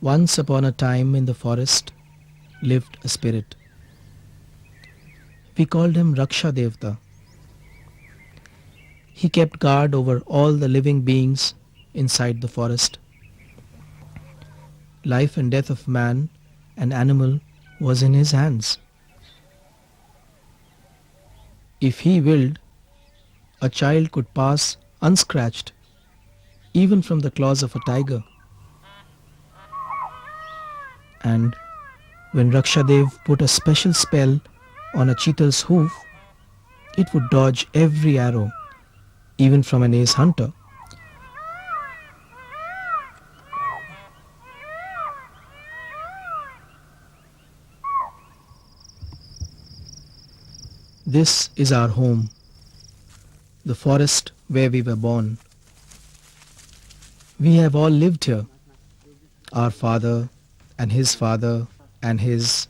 Once upon a time in the forest lived a spirit. We called him Raksha Devta. He kept guard over all the living beings inside the forest. Life and death of man and animal was in his hands. If he willed, a child could pass unscratched, even from the claws of a tiger. And when Rakshadev put a special spell on a cheetah's hoof, it would dodge every arrow, even from an ace hunter. This is our home, the forest where we were born. We have all lived here, our father and his father and his.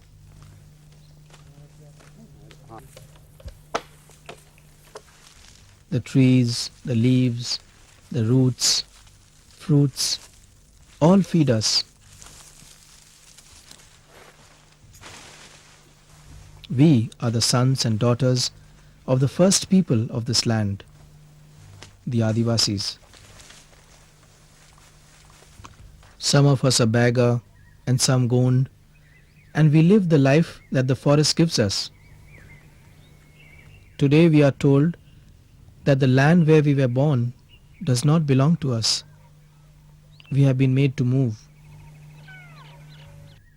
The trees, the leaves, the roots, fruits, all feed us. We are the sons and daughters of the first people of this land, the Adivasis. Some of us are beggar and some gond, and we live the life that the forest gives us. Today we are told that the land where we were born does not belong to us. We have been made to move.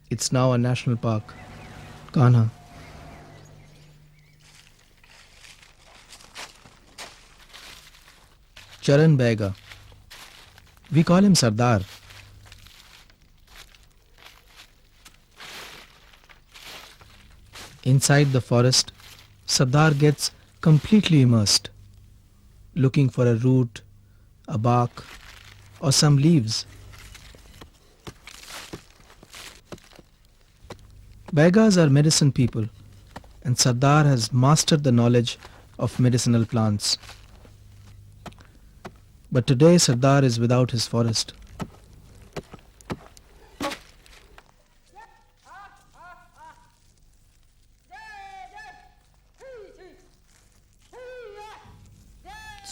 It's now a national park, Kanha. Charan Bega. We call him Sardar. Inside the forest, Sardar gets completely immersed, looking for a root, a bark, or some leaves. Begas are medicine people, and Sardar has mastered the knowledge of medicinal plants. But today Sardar is without his forest.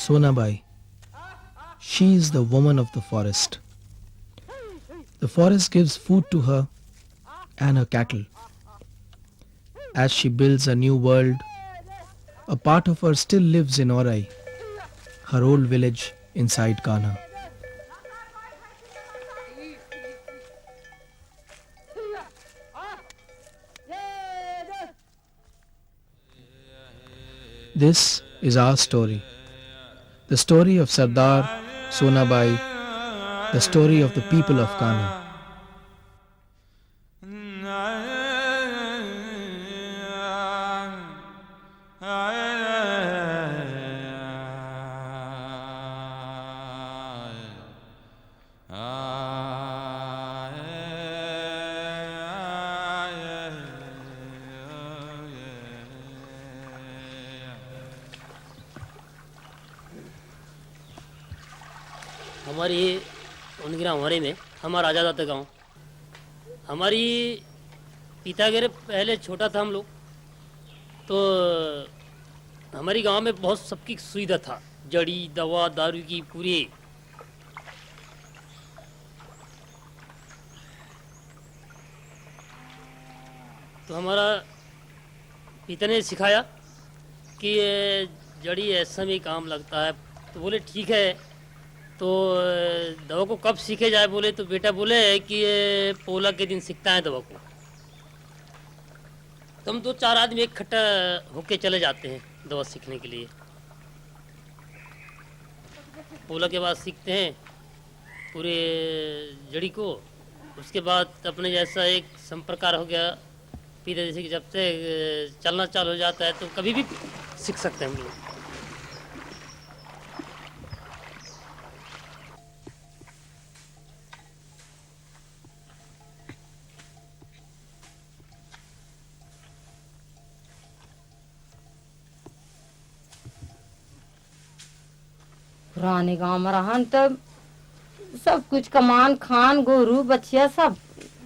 Sonabai. She is the woman of the forest. The forest gives food to her and her cattle. As she builds a new world, a part of her still lives in Orai, her old village inside Kanha. This is our story. The story of Sardar, Sonabai, the story of the people of Kanha. हमारी उनके हमारे में हमारा आज़ाद आता गाँव हमारी पिता के पहले छोटा था हम लोग तो हमारी गांव में बहुत सबकी सुविधा था जड़ी दवा दारू की पूरी तो हमारा पिता ने सिखाया कि ये जड़ी ऐसा में काम लगता है तो बोले ठीक है तो दवा को कब सीखे जाए बोले तो बेटा बोले कि ये पोला के दिन सीखता है दवा को कम 2-4 आदमी इकट्ठा होके चले जाते हैं दवा सीखने के लिए। पोला के बाद सीखते हैं पूरे जड़ी को। उसके बाद अपने जैसा एक संप्रकार हो गया पीते, जैसे कि जब से चलना चालू हो जाता है तो कभी भी सीख सकते हैं हम लोग। पुराने गांव में रहन तब सब कुछ कमान खान गोरू बच्चिया सब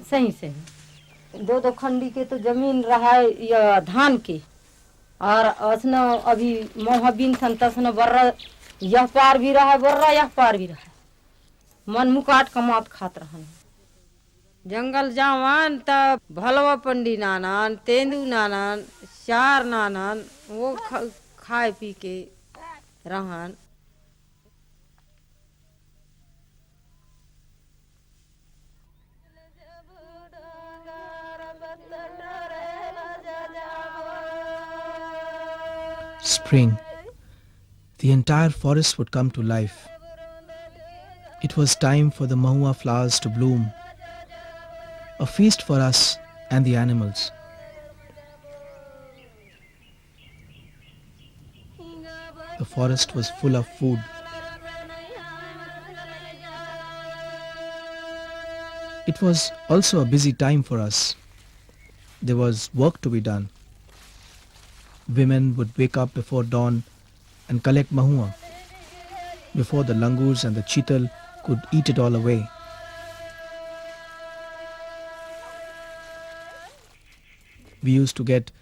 सही सही। 2-2 खंडी के तो जमीन रहा है या धान की, और असना अभी मोहबिन संतसन बर्रा यह पार भी रहा है, बर्रा यह पार भी रहा है। मन मुकाट कमात खात रहन। जंगल जावन तब भलवा पंडी नानन, तेंदू नानन, चार नानन, वो खाए पी के रहन। Spring. The entire forest would come to life. It was time for the mahua flowers to bloom, a feast for us and the animals. The forest was full of food. It was also a busy time for us. There was work to be done. Women would wake up before dawn and collect mahua before the langurs and the cheetal could eat it all away. We used to get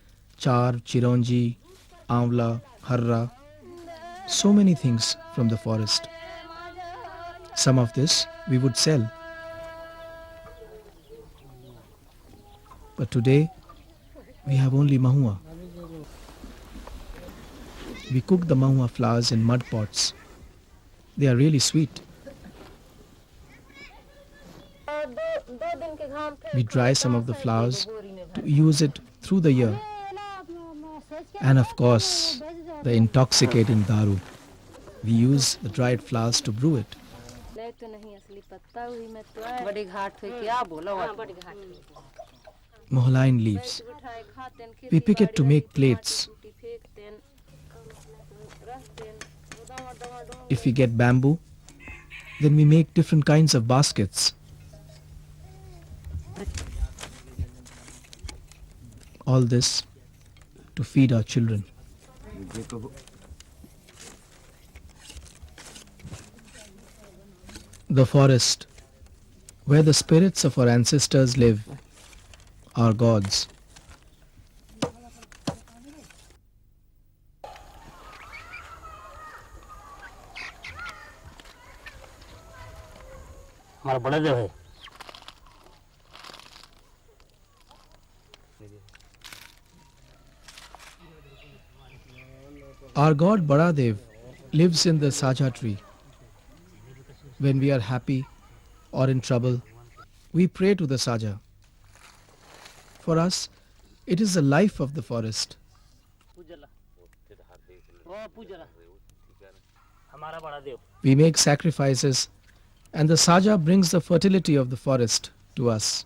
char, chironji, amla, harra, so many things from the forest. Some of this we would sell. But today we have only mahua. We cook the mahua flowers in mud pots. They are really sweet. We dry some of the flowers to use it through the year. And of course, the intoxicating daru. We use the dried flowers to brew it. Mohaline leaves. We pick it to make plates. If we get bamboo, then we make different kinds of baskets. All this to feed our children. The forest, where the spirits of our ancestors live, are gods. हमारा बड़ा देव है। Our god Baladev lives in the Saja tree. When we are happy or in trouble, we pray to the Saja. For us, it is the life of the forest. We make sacrifices, and the Saja brings the fertility of the forest to us.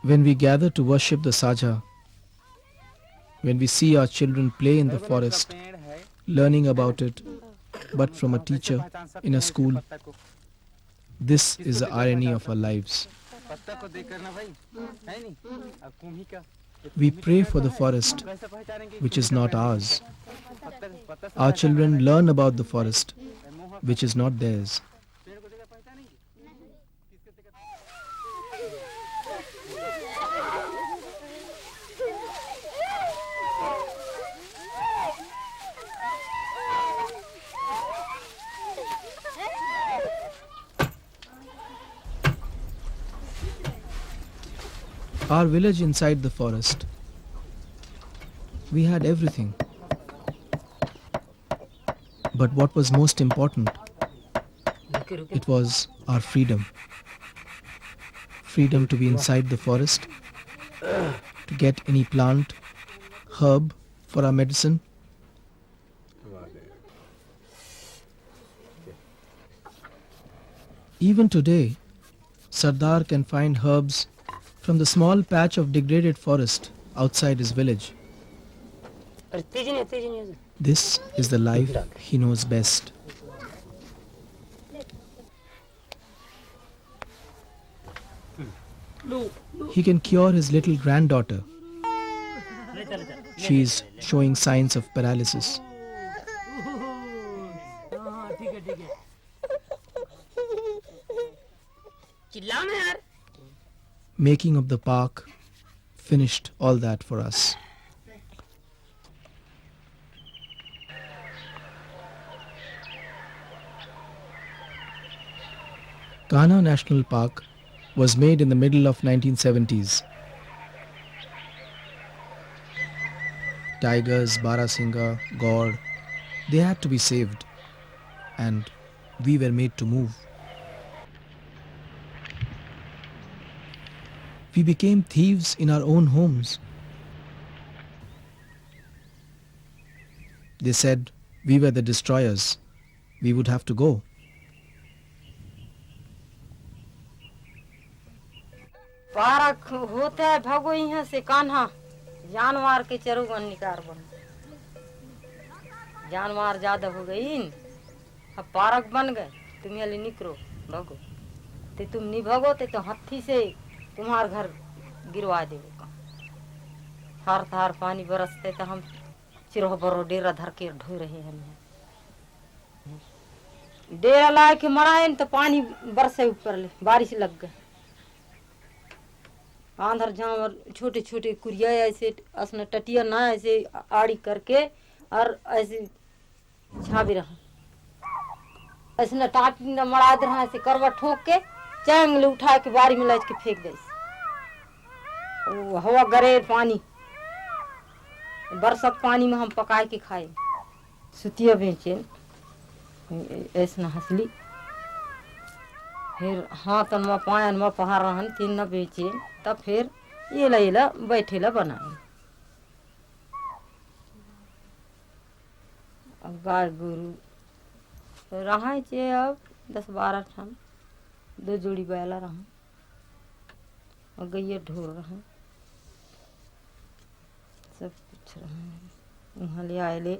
When we gather to worship the Saja, when we see our children play in the forest, learning about it, but from a teacher in a school, this is the irony of our lives. We pray for the forest, which is not ours. Our children learn about the forest, which is not theirs. Our village inside the forest. We had everything. But what was most important it was our freedom. Freedom to be inside the forest, to get any plant, herb for our medicine. Even today, Sardar can find herbs from the small patch of degraded forest outside his village. This is the life he knows best. He can cure his little granddaughter. She is showing signs of paralysis. Making of the park finished all that for us. Kanha National Park was made in the middle of 1970s. Tigers, Barasingha, Gaur, they had to be saved, and we were made to move. We became thieves in our own homes. They said we were the destroyers. We would have to go. Park होता है भगो यहाँ से कान्हा जानवर के चरुगन निकार बन जानवर ज्यादा हो गई अब पारक बन गए तुम यहाँ निकलो भगो ते तुम नहीं भगो तो हाथी से तुम्हार घर गिरवा देगा थार थार पानी बरसते तो हम चिरोह बरो डेरा धर के ढो रहे हैं डेरा ला के मराए तो पानी बरसे ऊपर ले बारिश लग गए आंधर जानवर छोटे छोटे कुरिया ऐसे असने टटिया ना ऐसे आड़ी करके और ऐसे छाबी रहा ऐसे टाटी न मरा दे रहा ऐसे करवा ठोक के चैंगले उठा के बारी में लाज के फेंक दे हवा गरे पानी बरसात पानी में हम पका के खाए सुतिया बेचे ऐसे न हंसली फिर हाथन में पायन में पहाड़ रहन तीन न बेचे तब फिर ये ला बैठेला बनाए अब गाय गुरु रहा चे अब 10-12 ठाम 2 जोड़ी बैला रहा और गैया ढोर रहा सब कुछ रहा वहाँ ले आए ले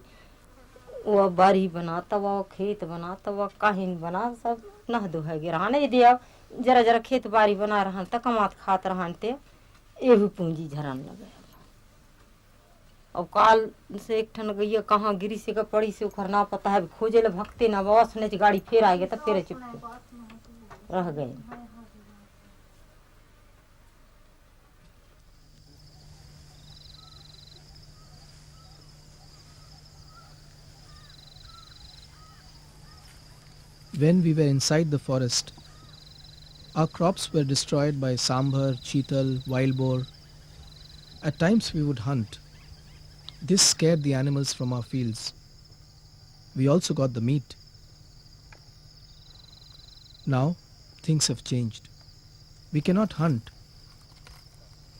वो बारी बनाता वो खेत बनाता वो काहिन बना सब नह दो है गिरा नहीं दिया जरा जरा खेत बारी बना रहा त कमात खात रहते ये भी पूंजी झरन लगे अब काल से एक ठन गैया कहाँ गिरी से का पड़ी से उखर ना पता है खोजे ले भक्ते ना बस ने गाड़ी फिर आ गए तब फिर चुप रह गए When we were inside the forest, our crops were destroyed by sambar, cheetal, wild boar. At times we would hunt. This scared the animals from our fields. We also got the meat. Now things have changed. We cannot hunt,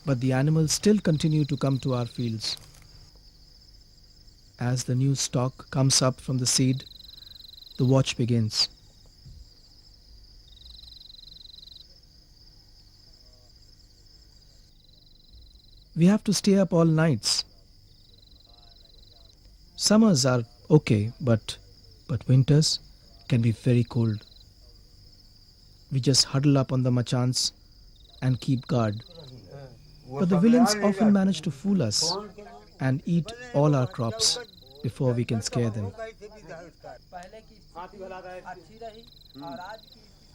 but the animals still continue to come to our fields. As the new stalk comes up from the seed, the watch begins. We have to stay up all nights. Summers are okay, but winters can be very cold. We just huddle up on the machans and keep guard. But the villains often manage to fool us and eat all our crops before we can scare them.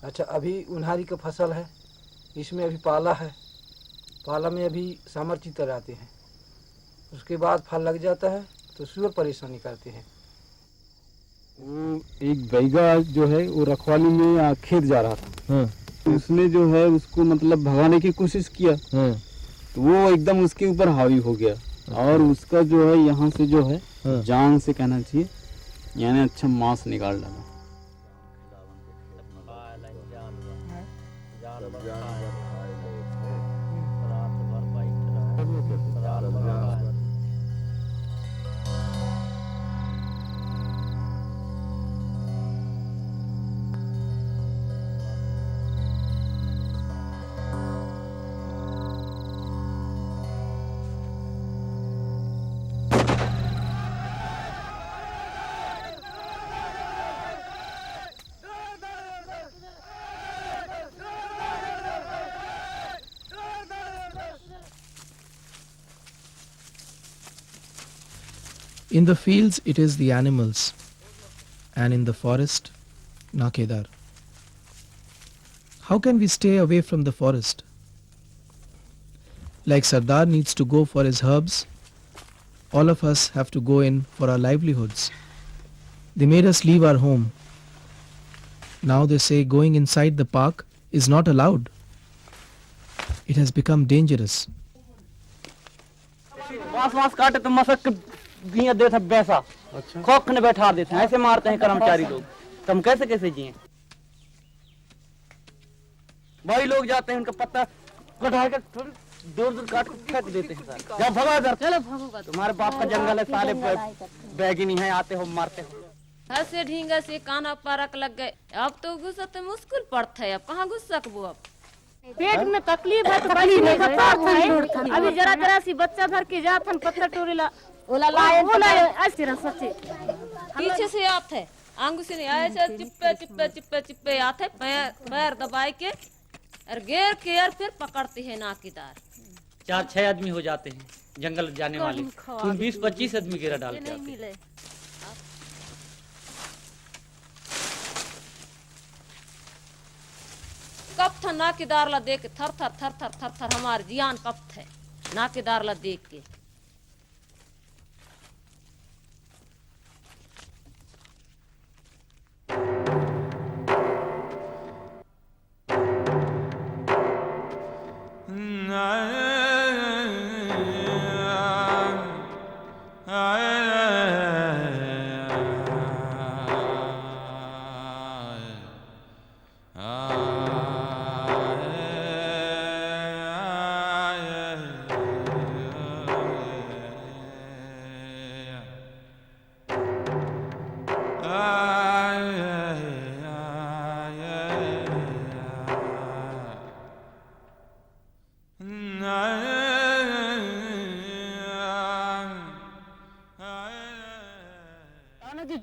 अच्छा अभी उन्हारी का फसल है इसमें अभी पाला है पाला में अभी सामर चीतर आते हैं उसके बाद फल लग जाता है तो सुअर परेशानी करते हैं एक बैगा जो है वो रखवाली में खेत जा रहा था उसने जो है उसको मतलब भगाने की कोशिश किया तो वो एकदम उसके ऊपर हावी हो गया और उसका जो है यहाँ से जो है जान से कहना चाहिए यानी अच्छा मांस निकाल डाला In the fields, it is the animals, and in the forest, Nakedar. How can we stay away from the forest? Like Sardar needs to go for his herbs, all of us have to go in for our livelihoods. They made us leave our home. Now they say going inside the park is not allowed. It has become dangerous. बांस काटे तो मसक दिया देते हैं बैसा खोख ने बैठा देते हैं ऐसे मारते हैं कर्मचारी लोग तो हम कैसे कैसे जिए भाई लोग जाते हैं उनका पत्ता कटा के दूर दूर काट के फेंक देते हैं सर जब भगा इधर चलो भगो तुम्हारे बाप का जंगल है साले बैगिनी है आते हो मारते हो ऐसे ढींगे से काना पारक लग गए अब तो गुस्सा तो मुश्किल पड़ता है अब कहाँ गुस्सा सकबो अब पेट में तकलीफ है तो बड़ी नहीं है अभी जरा जरा सी बच्चा भर के जात हन पत्थर टोरीला ओला लाए ऐसे रह सच्चे पीछे से आते है आंगू से नहीं आए से चिप्पे चिप्पे चिप्पे चिप्पे आते पैर दबाए के और घेर के और फिर पकड़ते हैं नाकीदार 4-6 आदमी हो जाते हैं जंगल जाने वाले 20-25 आदमी घेरा डाल के आते हैं कब था नाकीदार ला देख थर थर थर थर थर थर हमारे जियान कब थे नाकीदार ला देख के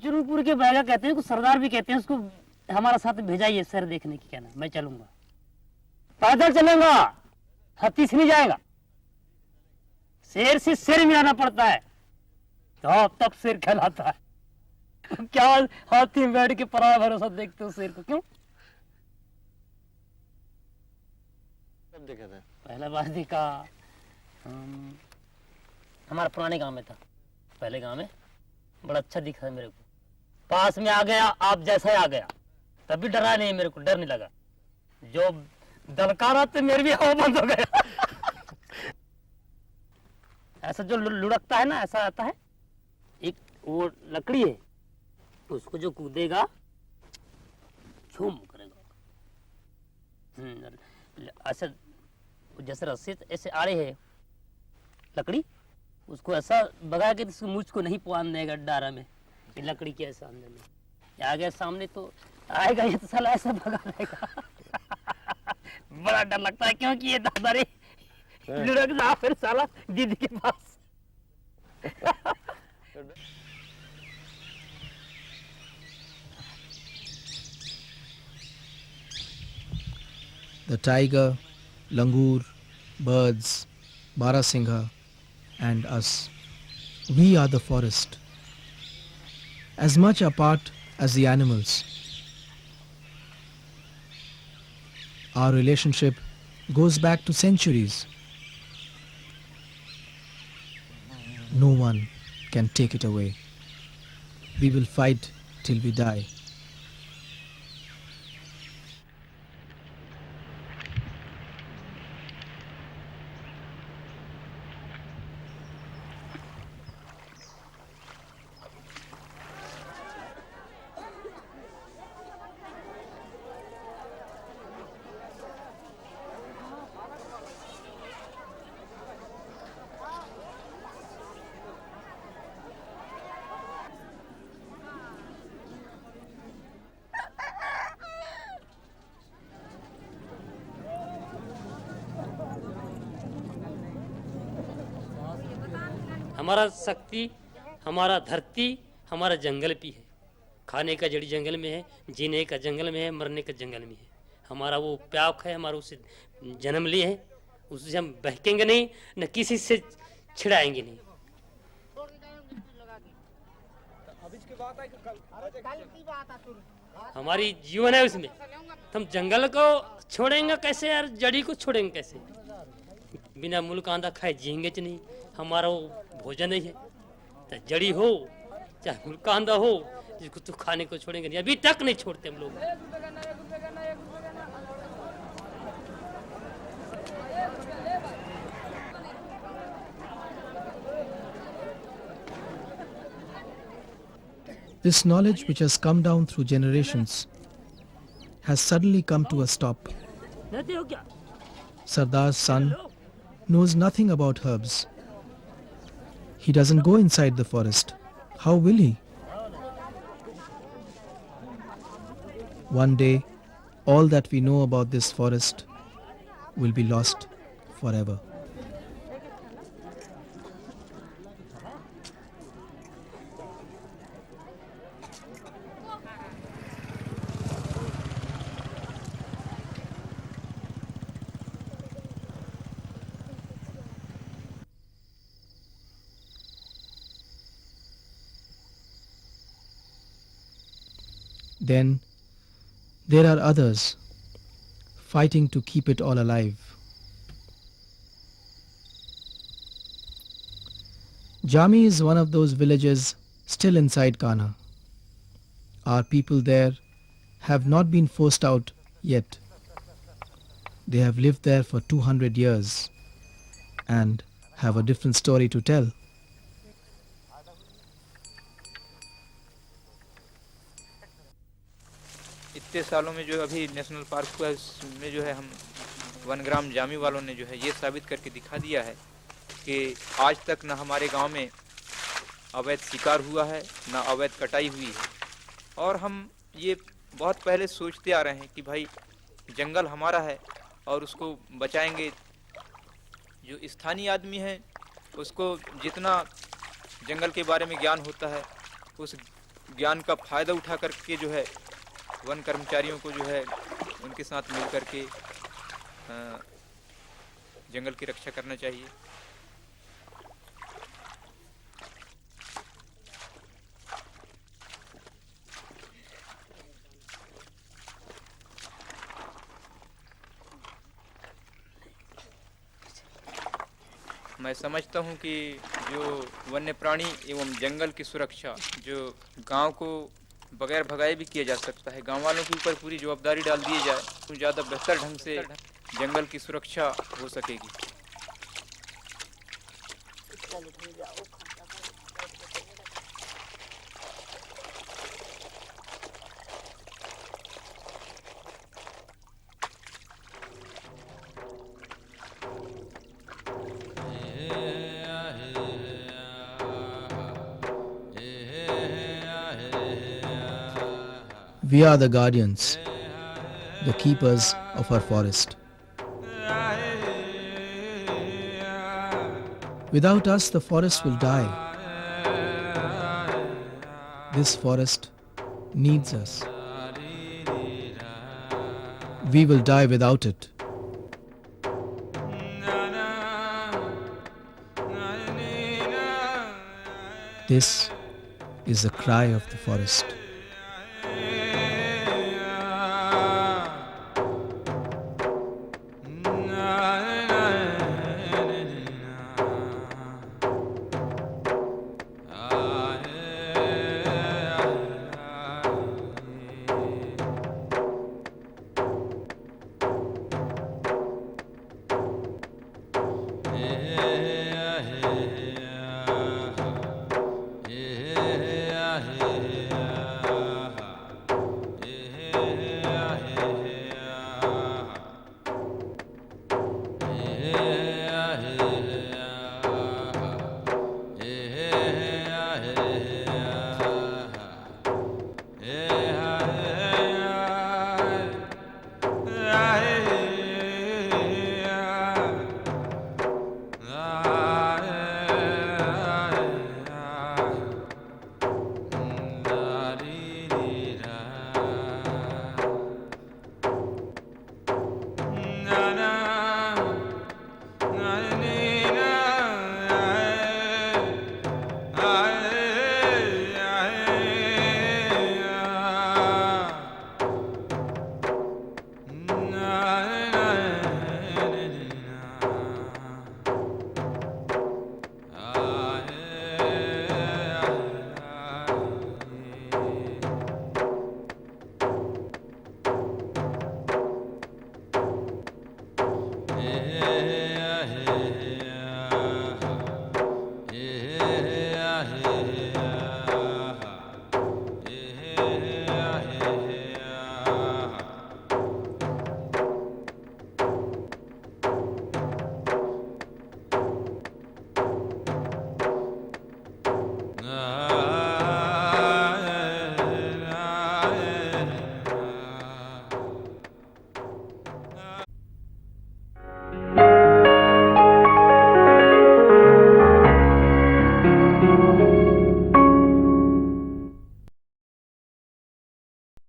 जुरूपुर के बैगा कहते हैं उसको सरदार भी कहते हैं उसको हमारा साथ भेजाइए सर देखने की कहना मैं चलूंगा पैदल चलेगा हाथी से नहीं जाएगा शेर से शेर मिलाना पड़ता है तो तब शेर कहलाता है क्या हाथी में बैठ के पराया भरोसा देखते हो शेर को क्यों पहला बार देखा हमारा पुराने गांव में था पहले गांव में बड़ा अच्छा दिखा है मेरे को पास में आ गया आप जैसा ही आ गया तब भी डरा नहीं मेरे को डर नहीं लगा जो दलकारा तो मेरे भी हवा बंद हो गया ऐसा जो लुढ़कता है ना ऐसा आता है एक वो लकड़ी है उसको जो कूदेगा झूम करेगा ऐसा जैसे रस्सी ऐसे आड़े है लकड़ी उसको ऐसा भगा के तो मुझ को नहीं पहुंच देगा डारा में लकड़ी के ऐसा अंदर में आ गया सामने तो आएगा ये तो साला ऐसा भगा देगा बड़ा डर लगता है क्योंकि ये दादारी लुढ़क जा फिर साला दीदी के पास The tiger, langur, birds, barasingha, and us. We are the forest, as much a part as the animals. Our relationship goes back to centuries. No one can take it away. We will fight till we die. हमारा शक्ति हमारा धरती हमारा जंगल भी है खाने का जड़ी जंगल में है जीने का जंगल में है मरने का जंगल में है हमारा वो प्याक है हमारा उससे जन्म लिए हैं उससे हम बहकेंगे नहीं न किसी से छिड़ाएंगे नहीं हमारी जीवन है उसमें, हम जंगल को छोड़ेंगे कैसे यार, जड़ी को छोड़ेंगे कैसे? बिना मूल कांदा खाए जिएंगे नहीं, हमारा वो भोजन नहीं है। तो जड़ी हो चाहे मूल कांदा हो, जिसको तो खाने को छोड़ेंगे नहीं, अभी तक नहीं छोड़ते हम लोग। This knowledge, which has come down through generations, has suddenly come to a stop. Sardar's son knows nothing about herbs. He doesn't go inside the forest. How will he? One day, all that we know about this forest will be lost forever. Then there are others fighting to keep it all alive. Jami is one of those villages still inside Kana. Our people there have not been forced out yet. They have lived there for 200 years and have a different story to tell. इतने सालों में जो अभी national park हुआ है, उसमें जो है हम वनग्राम जामी वालों ने जो है ये साबित करके दिखा दिया है कि आज तक न हमारे गांव में अवैध शिकार हुआ है, न अवैध कटाई हुई है। और हम ये बहुत पहले सोचते आ रहे हैं कि भाई जंगल हमारा है और उसको बचाएंगे। जो स्थानीय आदमी है उसको जितना जंगल के बारे में ज्ञान होता है, उस ज्ञान का फ़ायदा उठा करके जो है वन कर्मचारियों को जो है उनके साथ मिल करके जंगल की रक्षा करना चाहिए। मैं समझता हूं कि जो वन्य प्राणी एवं जंगल की सुरक्षा जो गांव को बगैर भगाए भी किया जा सकता है, गांव वालों के ऊपर पूरी जवाबदारी डाल दी जाए तो ज़्यादा बेहतर ढंग से जंगल की सुरक्षा हो सकेगी। We are the guardians, the keepers of our forest. Without us, the forest will die. This forest needs us. We will die without it. This is the cry of the forest.